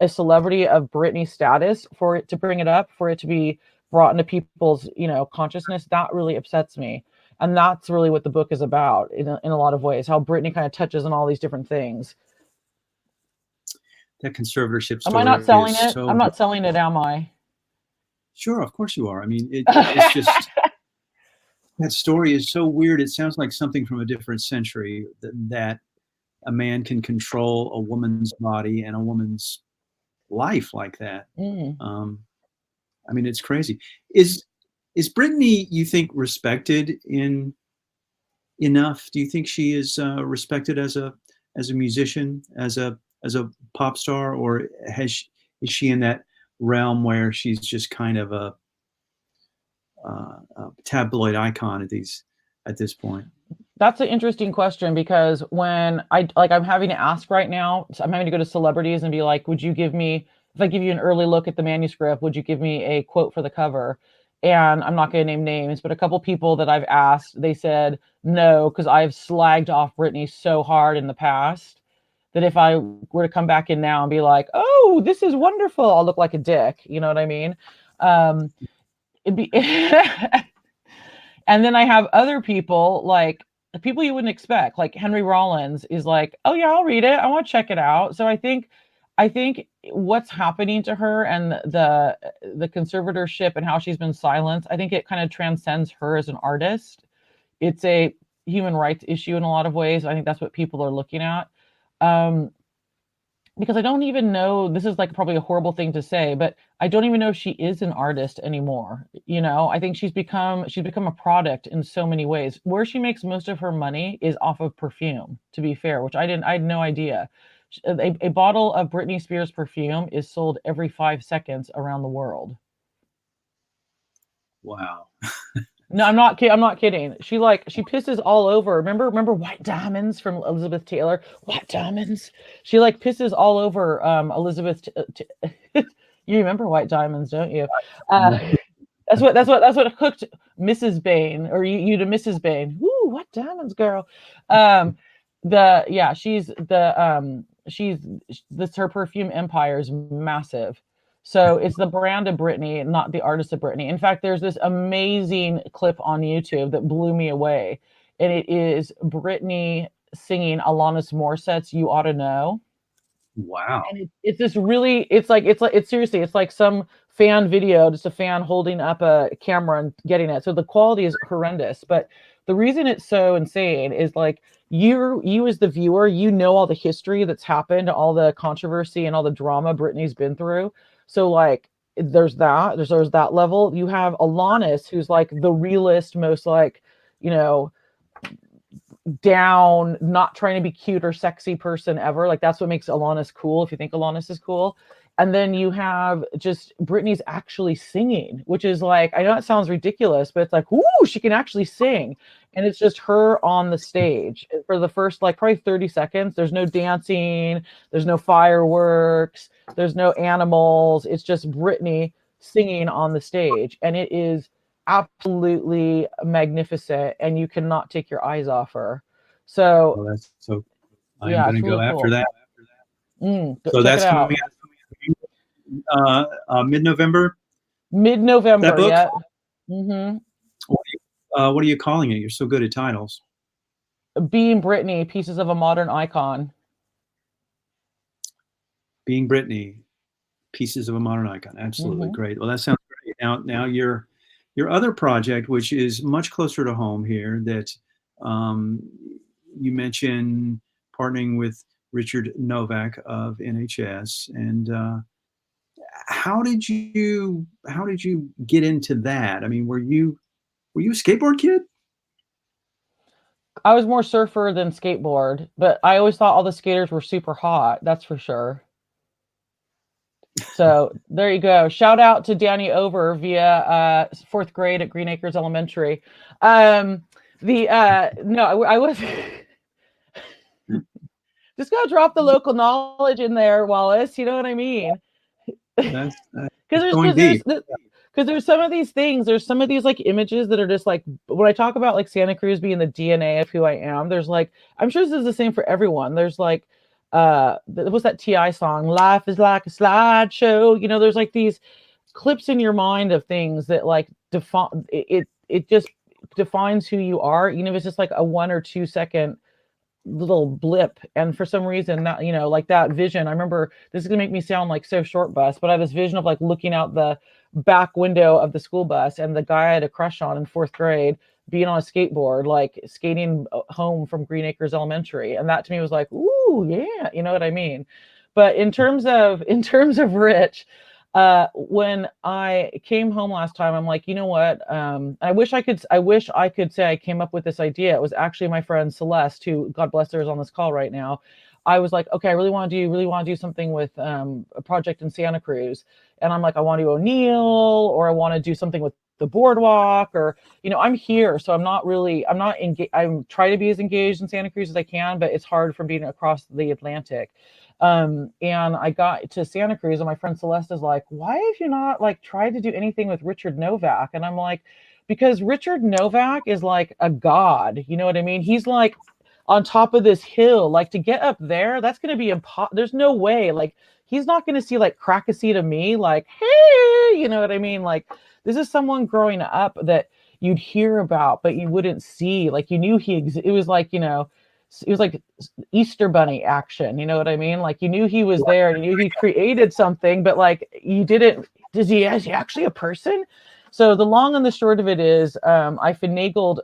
a celebrity of Britney status for it to bring it up, for it to be brought into people's, you know, consciousness, that really upsets me. And that's really what the book is about in a lot of ways, how Britney kind of touches on all these different things. That conservatorship story. Am I not selling it? I'm not selling it, am I? Sure, of course you are. I mean, it's just that story is so weird. It sounds like something from a different century, that a man can control a woman's body and a woman's life like that. I mean, it's crazy. Is Brittany, you think, respected enough? Do you think she is respected as a musician, as a pop star, or is she in that realm where she's just kind of a tabloid icon at this point? That's an interesting question, because when I'm having to ask right now, so I'm having to go to celebrities and be like, would you give me, if I give you an early look at the manuscript, would you give me a quote for the cover? And I'm not going to name names, but a couple people that I've asked, they said no, because I've slagged off Britney so hard in the past that if I were to come back in now and be like, oh, this is wonderful, I'll look like a dick. You know what I mean? It'd be And then I have other people, like people you wouldn't expect, like Henry Rollins is like, oh yeah, I'll read it. I want to check it out. So I think what's happening to her and the conservatorship and how she's been silenced, I think it kind of transcends her as an artist. It's a human rights issue in a lot of ways. I think that's what people are looking at. Because I don't even know, this is like probably a horrible thing to say, but I don't even know if she is an artist anymore. You know, I think she's become a product in so many ways. Where she makes most of her money is off of perfume, to be fair, which I had no idea. A bottle of Britney Spears perfume is sold every 5 seconds around the world. Wow. No, I'm not kidding. She pisses all over. Remember White Diamonds from Elizabeth Taylor? White Diamonds. She like pisses all over Elizabeth. You remember White Diamonds, don't you? That's what hooked Mrs. Baine, or you to Mrs. Baine. Woo, White Diamonds, girl. Her perfume empire is massive. So it's the brand of Britney, not the artist of Britney. In fact, there's this amazing clip on YouTube that blew me away. And it is Britney singing Alanis Morissette's You Ought to Know. Wow. And it's this really, it's seriously, it's like some fan video, just a fan holding up a camera and getting it. So the quality is horrendous. But the reason it's so insane is like you as the viewer, you know all the history that's happened, all the controversy and all the drama Britney's been through. So like there's that level. You have Alanis, who's like the realest, most like, you know, down, not trying to be cute or sexy person ever. Like that's what makes Alanis cool, if you think Alanis is cool. And then you have just Britney's actually singing, which is like, I know it sounds ridiculous, but it's like, ooh, she can actually sing. And it's just her on the stage for the first like probably 30 seconds. There's no dancing, there's no fireworks, there's no animals. It's just Britney singing on the stage. And it is absolutely magnificent, and you cannot take your eyes off her. So Well, that's so. I'm yeah, going to it's go really after cool. that. So Check that's it out. coming out mid-November. Mid-November. That book? Yeah. Mm-hmm. What are you calling it? You're so good at titles. Being Britney, Pieces of a Modern Icon. Being Britney, Pieces of a Modern Icon. Absolutely great. Well, that sounds great. Now your other project, which is much closer to home here, that you mentioned partnering with Richard Novak of NHS, and how did you get into that? I mean, were you a skateboard kid? I was more surfer than skateboard, but I always thought all the skaters were super hot. That's for sure. So there you go. Shout out to Danny Over via 4th grade at Green Acres Elementary. I was just gotta drop the local knowledge in there, Wallace. You know what I mean? Because there's some of these things, there's some of these like images that are just like, when I talk about like Santa Cruz being the DNA of who I am, there's like, I'm sure this is the same for everyone. There's like, what's that TI song? Life is like a slideshow. You know, there's like these clips in your mind of things that like define it just defines who you are, even if it's just like a 1 or 2 second little blip. And for some reason that, you know, like that vision, I remember, this is gonna make me sound like so short bus, but I have this vision of like looking out the back window of the school bus and the guy I had a crush on in 4th grade being on a skateboard, like skating home from Green Acres Elementary. And that to me was like, ooh, yeah, you know what I mean? But in terms of Rich, when I came home last time, I'm like, you know what? I wish I could say I came up with this idea. It was actually my friend Celeste, who, God bless her, is on this call right now. I was like, okay, I really want to do something with a project in Santa Cruz. And I'm like, I want to do O'Neill, or I want to do something with the boardwalk, or, I'm here. So I'm not engaged. I'm trying to be as engaged in Santa Cruz as I can, but it's hard from being across the Atlantic. And I got to Santa Cruz and my friend Celeste is like, why have you not like tried to do anything with Richard Novak? And I'm like, because Richard Novak is like a god. You know what I mean? He's like on top of this hill, like to get up there, that's going to be there's no way. Like, he's not going to see like crack a seat of me, like, hey, you know what I mean? Like, this is someone growing up that you'd hear about, but you wouldn't see. Like, you knew it was like, it was like Easter Bunny action. You know what I mean? Like, you knew he was there, and you knew he created something, but like, you didn't, is he actually a person? So the long and the short of it is, I finagled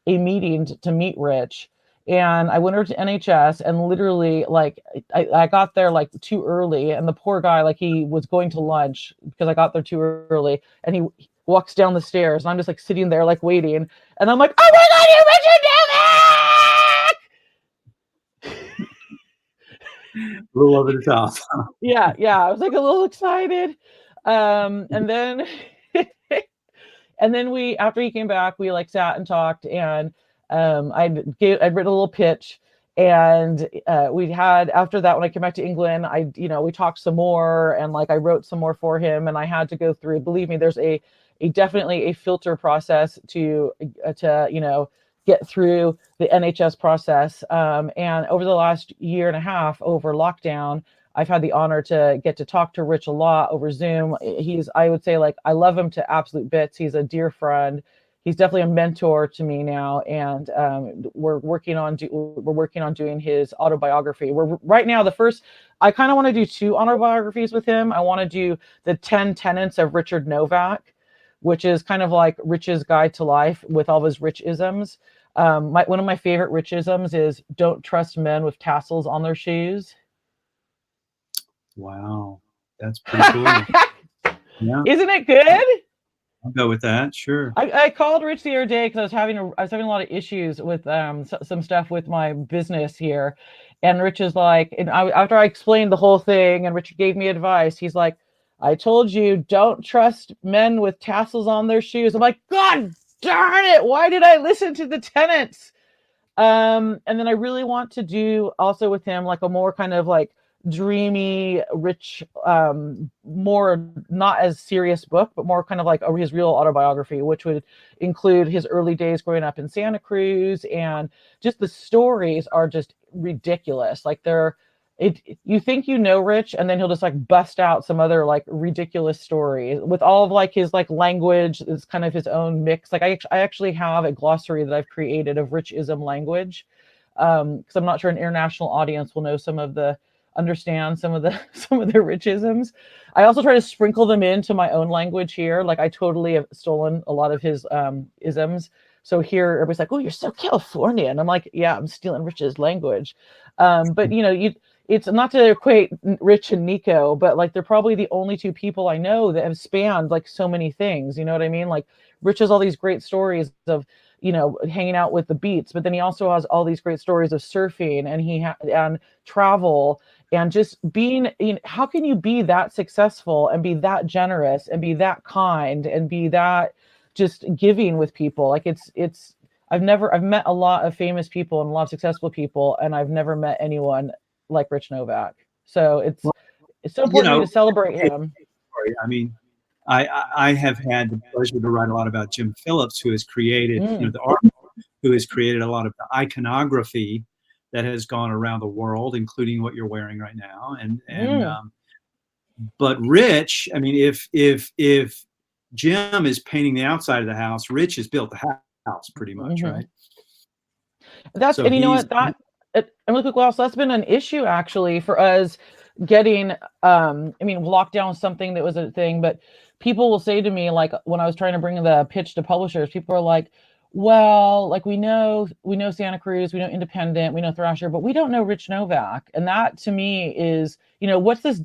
a meeting to meet Rich. And I went over to NHS, and literally, like, I got there like too early, and the poor guy, like, he was going to lunch because I got there too early, and he walks down the stairs, and I'm just like sitting there like waiting, and I'm like, oh my God, you're Richard Novak! A little over the top. Yeah, I was like a little excited, and then and then after he came back, we like sat and talked, and I'd written a little pitch, and after that, when I came back to England, we talked some more, and like I wrote some more for him, and I had to go through, believe me, there's definitely a filter process to get through the NHS process. And over the last year and a half, over lockdown, I've had the honor to get to talk to Rich a lot over Zoom. I would say, like, I love him to absolute bits. He's a dear friend. He's definitely a mentor to me now, and we're working on doing his autobiography. Right now, I kind of want to do 2 autobiographies with him. I want to do the 10 Tenets of Richard Novak, which is kind of like Rich's guide to life with all of his Rich-isms. One of my favorite Rich-isms is don't trust men with tassels on their shoes. Wow, that's pretty cool. Yeah, Isn't it good? I'll go with that. Sure. I called Rich the other day because I was having a lot of issues with some stuff with my business here, and Rich is like, after I explained the whole thing, and Richard gave me advice, he's like, I told you, don't trust men with tassels on their shoes. I'm like, God darn it, why did I listen to the tenets? And then I really want to do also with him like a more kind of like dreamy, rich, more not as serious book, but more kind of like his real autobiography, which would include his early days growing up in Santa Cruz, and just the stories are just ridiculous. Like you think Rich, and then he'll just like bust out some other like ridiculous story with all of like his like language is kind of his own mix. Like I actually have a glossary that I've created of Rich-ism language, because I'm not sure an international audience will understand some of the Rich-isms. I also try to sprinkle them into my own language here. Like I totally have stolen a lot of his isms. So here everybody's like, oh, you're so California. And I'm like, yeah, I'm stealing Rich's language. But it's not to equate Rich and Nico, but like they're probably the only 2 people I know that have spanned like so many things. You know what I mean? Like Rich has all these great stories of, hanging out with the Beats, but then he also has all these great stories of surfing and travel, and just being, how can you be that successful and be that generous and be that kind and be that just giving with people? Like I've met a lot of famous people and a lot of successful people, and I've never met anyone like Rich Novak. So it's so important to me to celebrate him. I mean, I have had the pleasure to write a lot about Jim Phillips, who has created, the artist who has created a lot of the iconography that has gone around the world, including what you're wearing right now. But Rich, I mean, if Jim is painting the outside of the house, Rich has built the house pretty much, right? And you know what, I'm looking well, so that's been an issue actually for us getting, lockdown was something that was a thing, but people will say to me, like when I was trying to bring the pitch to publishers, people are like, well, like we know Santa Cruz, we know Independent, we know Thrasher, but we don't know Rich Novak. And that to me is, what's this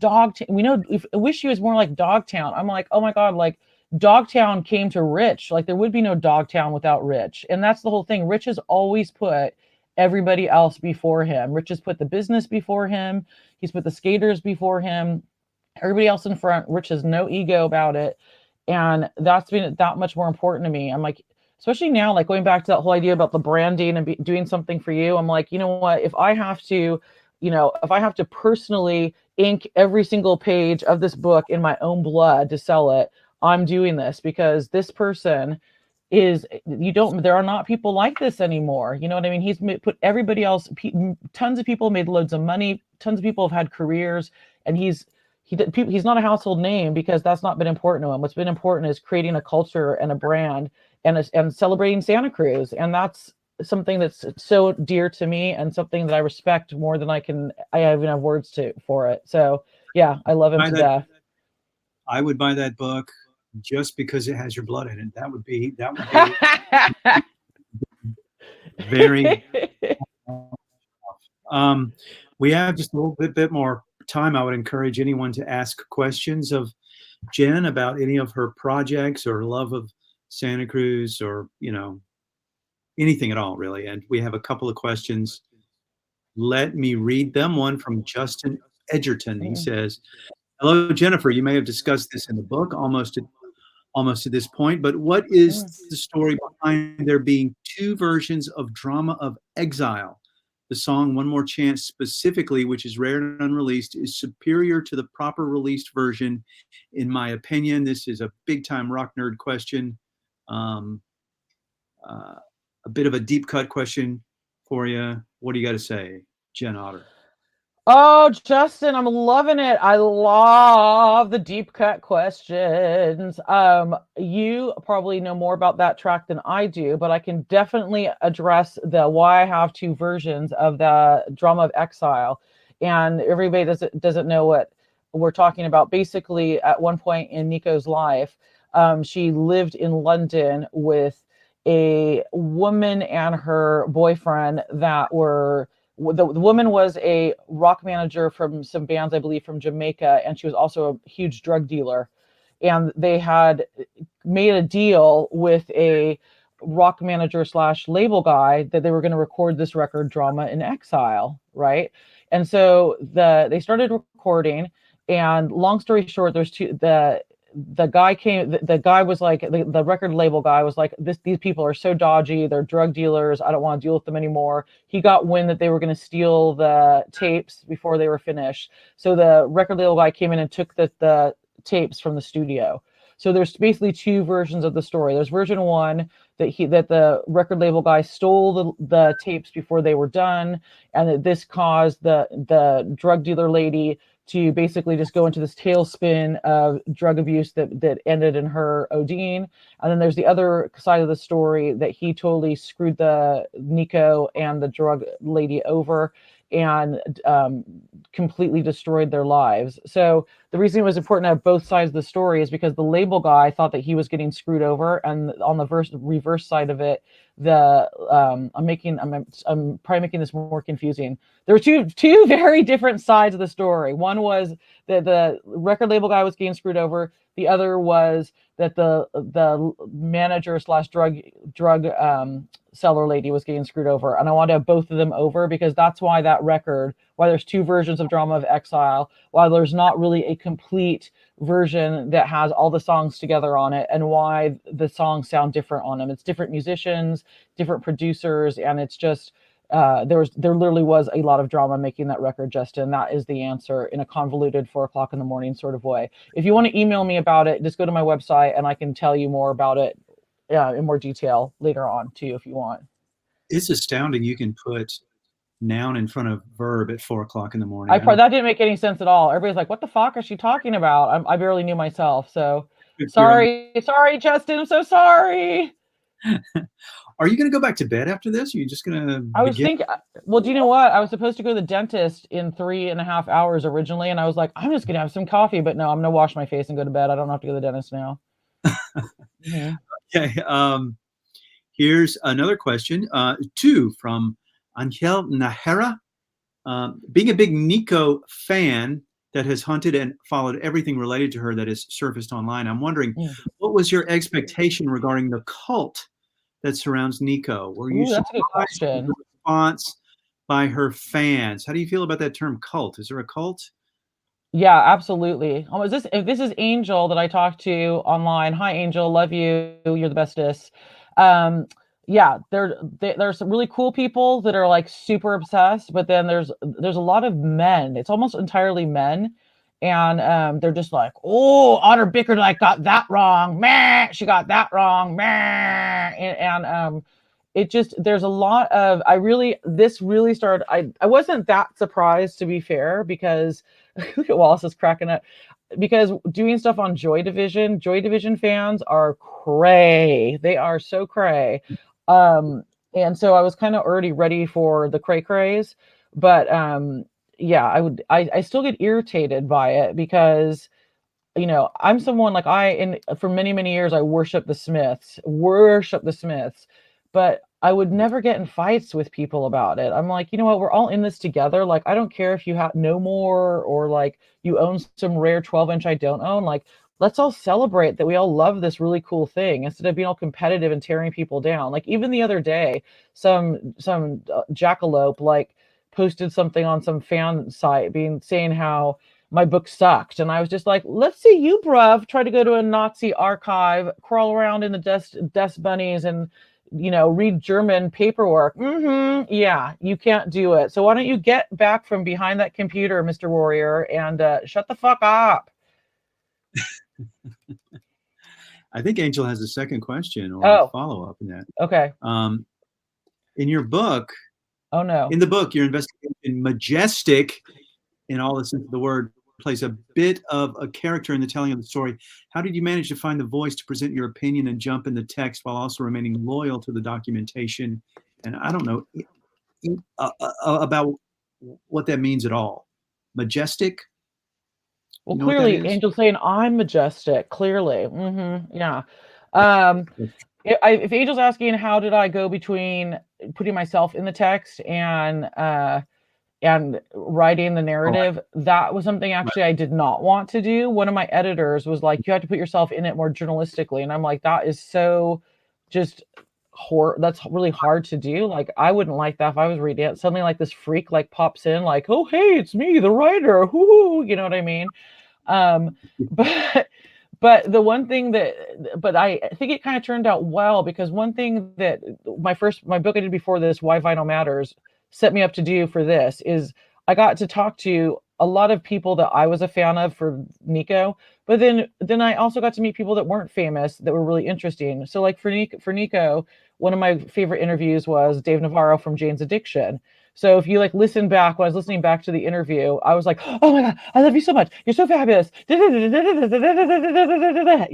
we know, I wish he was more like Dogtown. I'm like, oh my God, like Dogtown came to Rich. Like there would be no Dogtown without Rich. And that's the whole thing. Rich has always put everybody else before him. Rich has put the business before him. He's put the skaters before him. Everybody else in front. Rich has no ego about it. And that's been that much more important to me. I'm like, especially now, like going back to that whole idea about the branding and doing something for you, I'm like, you know what, if I have to, if I have to personally ink every single page of this book in my own blood to sell it, I'm doing this because this person there are not people like this anymore. You know what I mean? He's put everybody else, tons of people made loads of money, tons of people have had careers, and he's not a household name because that's not been important to him. What's been important is creating a culture and a brand and celebrating Santa Cruz. And that's something that's so dear to me and something that I respect more than I even have words for it. So yeah, I love him to death. I would buy that book just because it has your blood in it. That would be very. We have just a little bit more time. I would encourage anyone to ask questions of Jen about any of her projects or love of Santa Cruz or, anything at all, really. And we have a couple of questions. Let me read them. One from Justin Edgerton. He says, "Hello, Jennifer. You may have discussed this in the book almost at this point, but what is the story behind there being two versions of Drama of Exile? The song One More Chance specifically, which is rare and unreleased, is superior to the proper released version, in my opinion." This is a big-time rock nerd question. A bit of a deep cut question for you. What do you got to say, Jen Otter? Oh, Justin, I'm loving it. I love the deep cut questions. You probably know more about that track than I do, but I can definitely address the why I have two versions of the Drama of Exile. And everybody doesn't know what we're talking about. Basically, at one point in Nico's life, she lived in London with a woman and her boyfriend that were the woman was a rock manager from some bands, I believe, from Jamaica, and she was also a huge drug dealer. And they had made a deal with a rock manager / label guy that they were going to record this record, Drama in Exile, right? And so they started recording, and long story short, the guy was like, the record label guy was like, these people are so dodgy, they're drug dealers, I don't want to deal with them anymore. He got wind that they were going to steal the tapes before they were finished, so the record label guy came in and took the tapes from the studio. So there's basically two versions of the story. There's version one that the record label guy stole the tapes before they were done, and that this caused the drug dealer lady to basically just go into this tailspin of drug abuse that ended in her ODing. And then there's the other side of the story that he totally screwed the Nico and the drug lady over and completely destroyed their lives. So the reason it was important to have both sides of the story is because the label guy thought that he was getting screwed over, and on the reverse side of it, I'm probably making this more confusing. There were two very different sides of the story. One was that the record label guy was getting screwed over. The other was that the manager / drug seller lady was getting screwed over. And I want to have both of them over, because that's why why there's two versions of Drama of Exile, why there's not really a complete version that has all the songs together on it, and why the songs sound different on them. It's different musicians, different producers, and it's just there literally was a lot of drama making that record, Justin. That is the answer, in a convoluted 4 o'clock in the morning sort of way. If you want to email me about it, just go to my website and I can tell you more about it in more detail later on too, if you want. It's astounding you can put noun in front of verb at 4 o'clock in the morning. That didn't make any sense at all. Everybody's like, what the fuck is she talking about? I barely knew myself. So sorry, Justin. I'm so sorry. Are you going to go back to bed after this? Or are you just going to? I was thinking, well, do you know what? I was supposed to go to the dentist in 3.5 hours originally. And I was like, I'm just going to have some coffee, but no, I'm going to wash my face and go to bed. I don't have to go to the dentist now. Mm-hmm. Okay. Here's another question. 2 from Angel Nahera. Being a big Nico fan that has hunted and followed everything related to her that has surfaced online, I'm wondering, what was your expectation regarding the cult that surrounds Nico? Were you surprised with the response by her fans? How do you feel about that term cult? Is there a cult? Yeah, absolutely. Oh, if this is Angel that I talked to online. Hi, Angel. Love you. You're the bestest. Um, yeah, there's some really cool people that are like super obsessed, but then there's a lot of men. It's almost entirely men. And they're just like, oh, Otter Bickerdike got that wrong. Meh, she got that wrong. Meh. And it just there's a lot of this really started. I wasn't that surprised, to be fair, because look at Wallace is cracking up, because doing stuff on Joy Division fans are cray. They are so cray. And so I was kind of already ready for the cray craze, but yeah, I still get irritated by it because I'm someone like for many, many years, I worship the Smiths, but I would never get in fights with people about it. I'm like, you know what? We're all in this together. Like, I don't care if you have no more or like you own some rare 12-inch I don't own. Like, let's all celebrate that we all love this really cool thing instead of being all competitive and tearing people down. Like, even the other day, some jackalope like posted something on some fan site saying how my book sucked. And I was just like, let's see you, bruv, try to go to a Nazi archive, crawl around in the dust bunnies and, read German paperwork. Yeah, you can't do it. So why don't you get back from behind that computer, Mr. Warrior, and shut the fuck up. I think Angel has a second question or a follow-up in that. Okay. In your book, oh no. In the book, your investigation, majestic, in all the sense of the word, plays a bit of a character in the telling of the story. How did you manage to find the voice to present your opinion and jump in the text while also remaining loyal to the documentation? And I don't know about what that means at all. Majestic? Well, clearly, Angel saying I'm majestic. Clearly, yeah. If Angel's asking how did I go between putting myself in the text and writing the narrative, that was something actually I did not want to do. One of my editors was like, you have to put yourself in it more journalistically. And I'm like, that is so just that's really hard to do. Like, I wouldn't like that if I was reading it. Suddenly like this freak like pops in like, oh, hey, it's me, the writer. Whoo, you know what I mean? But the one thing but I think it kind of turned out well, because one thing that my book I did before this, Why Vinyl Matters, set me up to do for this is I got to talk to a lot of people that I was a fan of for Nico, but then I also got to meet people that weren't famous that were really interesting. So like for Nico, one of my favorite interviews was Dave Navarro from Jane's Addiction. So if you like listen back, when I was listening back to the interview, I was like, oh my God, I love you so much. You're so fabulous. You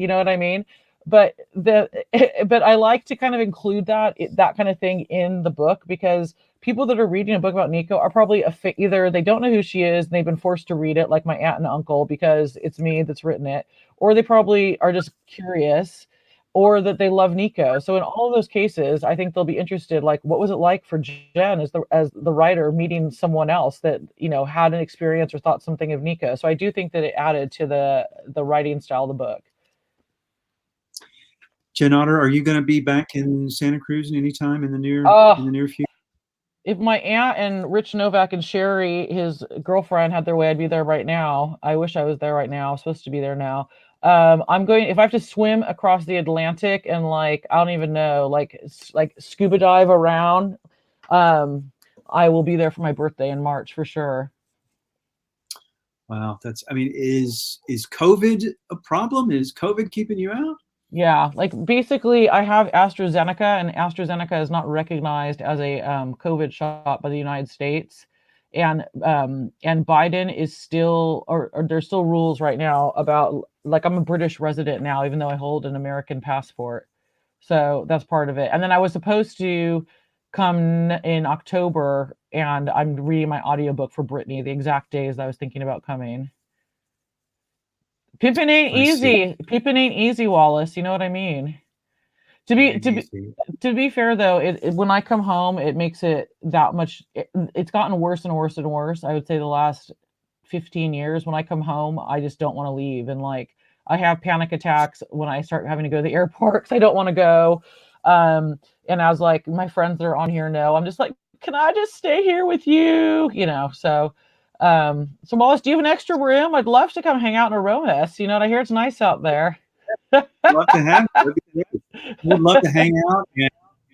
know what I mean? But I like to kind of include that kind of thing in the book, because people that are reading a book about Nico are probably either they don't know who she is and they've been forced to read it, like my aunt and uncle, because it's me that's written it, or they probably are just curious, or that they love Nico. So in all of those cases, I think they'll be interested, like, what was it like for Jen as the writer meeting someone else that, had an experience or thought something of Nico. So I do think that it added to the writing style of the book. Jen Otter, are you going to be back in Santa Cruz anytime in the near future? If my aunt and Rich Novak and Sherry, his girlfriend, had their way, I'd be there right now. I wish I was there right now. I'm supposed to be there now. I'm going, if I have to swim across the Atlantic and like, I don't even know, like scuba dive around, I will be there for my birthday in March for sure. Wow. Is COVID a problem? Is COVID keeping you out? Yeah, like basically I have AstraZeneca, and AstraZeneca is not recognized as a COVID shot by the United States. And Biden is still, or there's still rules right now about, like, I'm a British resident now, even though I hold an American passport. So that's part of it. And then I was supposed to come in October, and I'm reading my audiobook for Brittany, the exact days I was thinking about coming. Pimping ain't easy. Pimping ain't easy, Wallace. You know what I mean? To be fair though, when I come home, it makes it that much. It's gotten worse and worse and worse. I would say the last 15 years. When I come home, I just don't want to leave, and like I have panic attacks when I start having to go to the airport because I don't want to go. And I was like, my friends that are on here know, I'm just like, can I just stay here with you? So. So Wallace, do you have an extra room? I'd love to come hang out in Aromas. You know, I hear it's nice out there. Love to have you. Would love to hang out and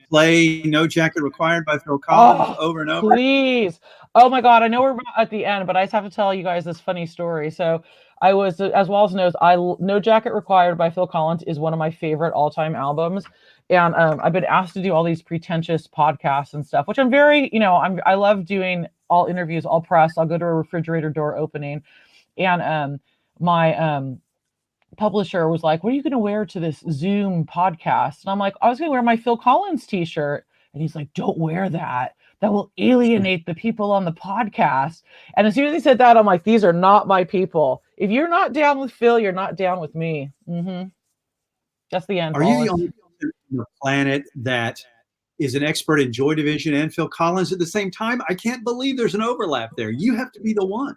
play No Jacket Required by Phil Collins over and over. Please. Oh my God. I know we're at the end, but I just have to tell you guys this funny story. So I was, as Wallace knows, No Jacket Required by Phil Collins is one of my favorite all-time albums. And I've been asked to do all these pretentious podcasts and stuff, which I'm very, I love doing all interviews, all press. I'll go to a refrigerator door opening. And my publisher was like, what are you going to wear to this Zoom podcast? And I'm like, I was going to wear my Phil Collins t-shirt. And he's like, don't wear that. That will alienate the people on the podcast. And as soon as he said that, I'm like, these are not my people. If you're not down with Phil, you're not down with me. That's the end. Are you the only person on the planet that is an expert in Joy Division and Phil Collins at the same time? I can't believe there's an overlap there. You have to be the one.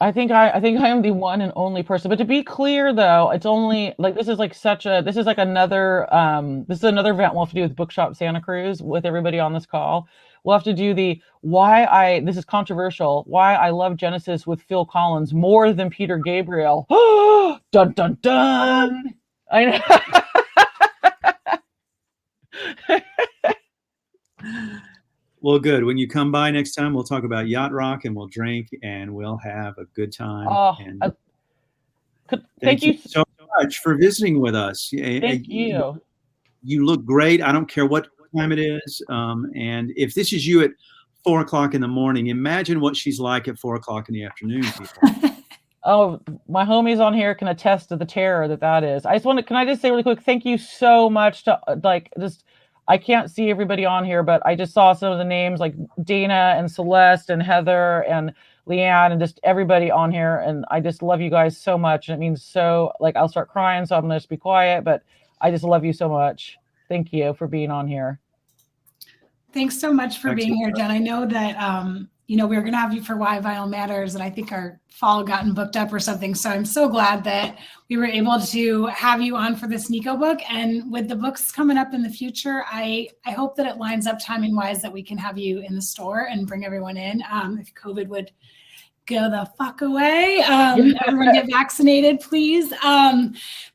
I think I am the one and only person. But to be clear, though, it's only like this is another event we'll have to do with Bookshop Santa Cruz with everybody on this call. We'll have to do this is controversial, why I love Genesis with Phil Collins more than Peter Gabriel. Dun dun dun. I know. Well, good. When you come by next time, we'll talk about yacht rock and we'll drink and we'll have a good time. Thank you so much for visiting with us. Thank you. You look great. I don't care what time it is. And if this is you at 4 o'clock in the morning, imagine what she's like at 4 o'clock in the afternoon, people. Oh, my homies on here can attest to the terror that is. Can I just say really quick, thank you so much to I can't see everybody on here, but I just saw some of the names like Dana and Celeste and Heather and Leanne and just everybody on here. And I just love you guys so much. And it means so, I'll start crying, so I'm going to just be quiet, but I just love you so much. Thank you for being on here. Thanks so much for being here, Jen. I know that, we were going to have you for Why Vinyl Matters, and I think our fall gotten booked up or something. So I'm so glad that we were able to have you on for this Nico book. And with the books coming up in the future, I hope that it lines up timing wise that we can have you in the store and bring everyone in. If COVID would go the fuck away, everyone get vaccinated, please.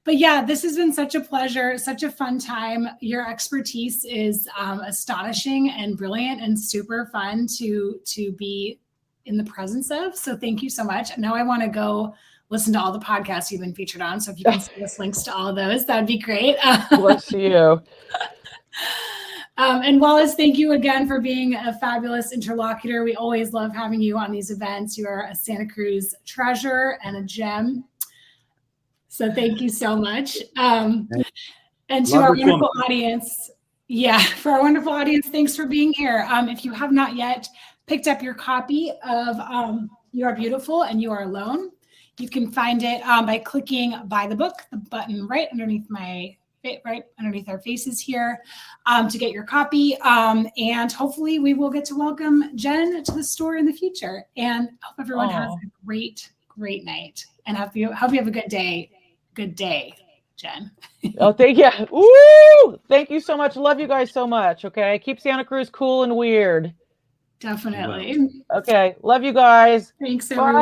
But yeah, this has been such a pleasure, such a fun time. Your expertise is astonishing and brilliant and super fun to be in the presence of. So thank you so much. Now I want to go listen to all the podcasts you've been featured on. So if you can send us links to all of those, that'd be great. Bless you. And Wallace, thank you again for being a fabulous interlocutor. We always love having you on these events. You are a Santa Cruz treasure and a gem. So thank you so much. And to our wonderful audience, for our wonderful audience, thanks for being here. If you have not yet picked up your copy of You Are Beautiful and You Are Alone, you can find it by clicking Buy the Book, the button right underneath our faces here, to get your copy. And hopefully we will get to welcome Jen to the store in the future. And hope everyone has a great, great night. And hope you have a good day. Good day, Jen. Oh, thank you. Woo! Thank you so much. Love you guys so much. Okay. Keep Santa Cruz cool and weird. Definitely. Okay. Love you guys. Thanks, Bye. everyone.